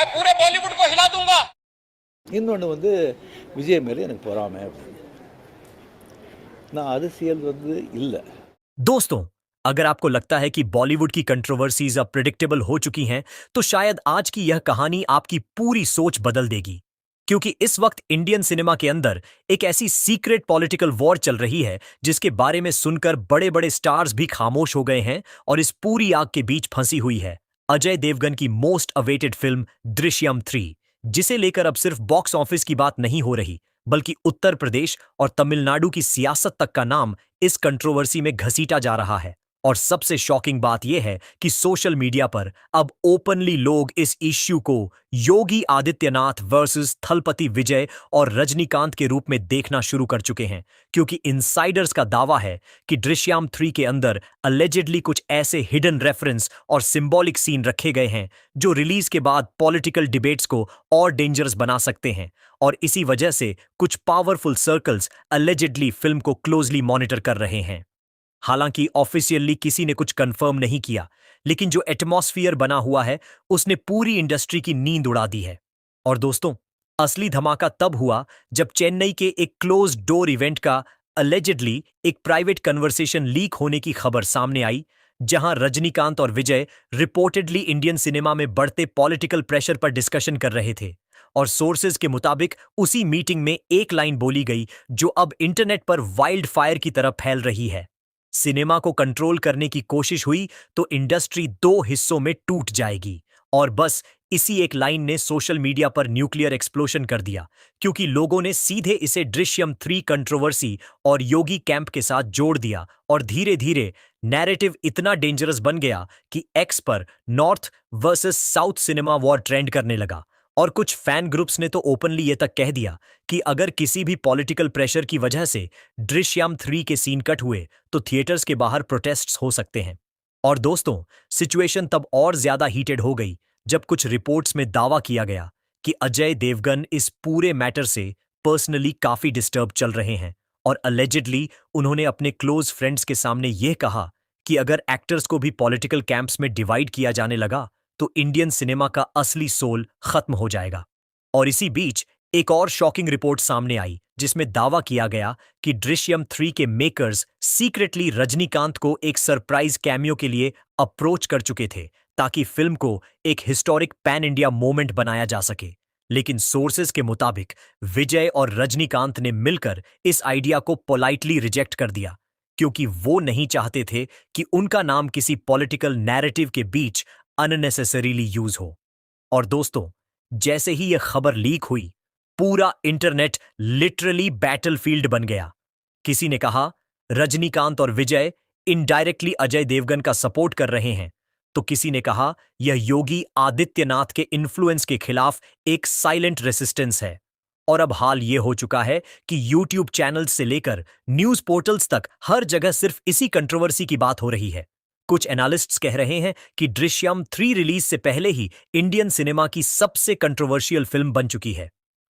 मैं पूरे बॉलीवुड को हिला दूंगा. இன்னொன்று வந்து விஜய் மேலே எனக்கு பொறாமை. நான் அரசியல் இல்லை. दोस्तों, अगर आपको लगता है कि बॉलीवुड की कंट्रोवर्सीज अब प्रिडिक्टेबल हो चुकी हैं, तो शायद आज की यह कहानी आपकी पूरी सोच बदल देगी। क्योंकि इस वक्त इंडियन सिनेमा के अंदर एक ऐसी सीक्रेट पॉलिटिकल वॉर चल रही है जिसके बारे में सुनकर बड़े बड़े स्टार्स भी खामोश हो गए हैं और इस पूरी आग के बीच फंसी हुई है अजय देवगन की मोस्ट अवेटेड फिल्म दृश्यम 3, जिसे लेकर अब सिर्फ बॉक्स ऑफिस की बात नहीं हो रही, बल्कि उत्तर प्रदेश और तमिलनाडु की सियासत तक का नाम इस कंट्रोवर्सी में घसीटा जा रहा है। और सबसे शॉकिंग बात यह है कि सोशल मीडिया पर अब ओपनली लोग इस इश्यू को योगी आदित्यनाथ वर्सेस थलपति विजय और रजनीकांत के रूप में देखना शुरू कर चुके हैं, क्योंकि इनसाइडर्स का दावा है कि दृश्यम 3 के अंदर अलेजिडली कुछ ऐसे हिडन रेफरेंस और सिंबॉलिक सीन रखे गए हैं जो रिलीज के बाद पॉलिटिकल डिबेट्स को और डेंजरस बना सकते हैं। और इसी वजह से कुछ पावरफुल सर्कल्स अलेजिडली फिल्म को क्लोजली मॉनिटर कर रहे हैं। हालांकि ऑफिशियली किसी ने कुछ कंफर्म नहीं किया, लेकिन जो एटमॉस्फियर बना हुआ है उसने पूरी इंडस्ट्री की नींद उड़ा दी है। और दोस्तों, असली धमाका तब हुआ जब चेन्नई के एक क्लोज डोर इवेंट का अलेजिडली एक प्राइवेट कन्वर्सेशन लीक होने की खबर सामने आई, जहां रजनीकांत और विजय रिपोर्टेडली इंडियन सिनेमा में बढ़ते पॉलिटिकल प्रेशर पर डिस्कशन कर रहे थे। और सोर्सेज के मुताबिक उसी मीटिंग में एक लाइन बोली गई जो अब इंटरनेट पर वाइल्ड फायर की तरह फैल रही है। सिनेमा को कंट्रोल करने की कोशिश हुई तो इंडस्ट्री दो हिस्सों में टूट जाएगी। और बस इसी एक लाइन ने सोशल मीडिया पर न्यूक्लियर एक्सप्लोशन कर दिया, क्योंकि लोगों ने सीधे इसे दृश्यम 3 कंट्रोवर्सी और योगी कैंप के साथ जोड़ दिया और धीरे धीरे नैरेटिव इतना डेंजरस बन गया कि एक्स पर north versus south cinema war trend करने लगा। और कुछ फैन ग्रुप्स ने तो ओपनली ये तक कह दिया कि अगर किसी भी पॉलिटिकल प्रेशर की वजह से दृश्यम 3 के सीन कट हुए तो थिएटर्स के बाहर प्रोटेस्ट्स हो सकते हैं। और दोस्तों, सिचुएशन तब और ज्यादा हीटेड हो गई जब कुछ रिपोर्ट्स में दावा किया गया कि अजय देवगन इस पूरे मैटर से पर्सनली काफी डिस्टर्ब चल रहे हैं। और अलेजिडली उन्होंने अपने क्लोज फ्रेंड्स के सामने यह कहा कि अगर एक्टर्स को भी पॉलिटिकल कैंप्स में डिवाइड किया जाने लगा तो इंडियन सिनेमा का असली सोल खत्म हो जाएगा। और इसी बीच एक और शॉकिंग रिपोर्ट सामने आई जिसमें दावा किया गया कि दृश्यम 3 के मेकर्स सीक्रेटली रजनीकांत को एक सरप्राइज कैमियो के लिए अप्रोच कर चुके थे ताकि फिल्म को एक हिस्टोरिक पैन इंडिया मोमेंट बनाया जा सके। लेकिन सोर्सेज के मुताबिक विजय और रजनीकांत ने मिलकर इस आइडिया को पोलाइटली रिजेक्ट कर दिया, क्योंकि वो नहीं चाहते थे कि उनका नाम किसी पॉलिटिकल नैरेटिव के बीच अननेसेसरीली यूज हो। और दोस्तों, जैसे ही यह खबर लीक हुई, पूरा इंटरनेट लिटरली बैटलफील्ड बन गया। किसी ने कहा रजनीकांत और विजय इनडायरेक्टली अजय देवगन का सपोर्ट कर रहे हैं, तो किसी ने कहा यह योगी आदित्यनाथ के इन्फ्लुएंस के खिलाफ एक साइलेंट रेसिस्टेंस है। और अब हाल यह हो चुका है कि यूट्यूब चैनल्स से लेकर न्यूज पोर्टल्स तक हर जगह सिर्फ इसी कंट्रोवर्सी की बात हो रही है। कुछ एनालिस्ट्स कह रहे हैं कि दृश्यम 3 रिलीज से पहले ही इंडियन सिनेमा की सबसे कंट्रोवर्शियल फिल्म बन चुकी है।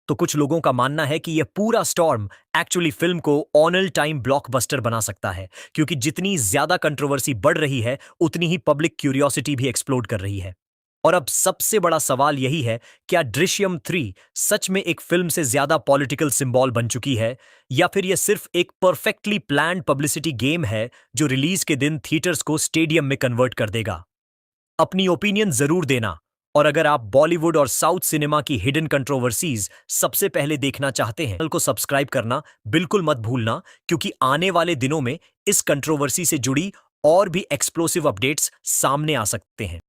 तो कुछ लोगों का मानना है कि यह पूरा स्टॉर्म एक्चुअली फिल्म को ऑन टाइम ब्लॉकबस्टर बना सकता है, क्योंकि जितनी ज्यादा कंट्रोवर्सी बढ़ रही है उतनी ही पब्लिक क्यूरियोसिटी भी एक्सप्लोड कर रही है। और अब सबसे बड़ा सवाल यही है, क्या दृश्यम 3 सच में एक फिल्म से ज्यादा पॉलिटिकल सिंबल बन चुकी है, या फिर यह सिर्फ एक परफेक्टली प्लान्ड पब्लिसिटी गेम है जो रिलीज के दिन थिएटर्स को स्टेडियम में कन्वर्ट कर देगा? अपनी ओपिनियन जरूर देना। और अगर आप बॉलीवुड और साउथ सिनेमा की हिडन कंट्रोवर्सीज सबसे पहले देखना चाहते हैं, चैनल को सब्सक्राइब करना बिल्कुल मत भूलना, क्योंकि आने वाले दिनों में इस कंट्रोवर्सी से जुड़ी और भी एक्सप्लोसिव अपडेट्स सामने आ सकते हैं।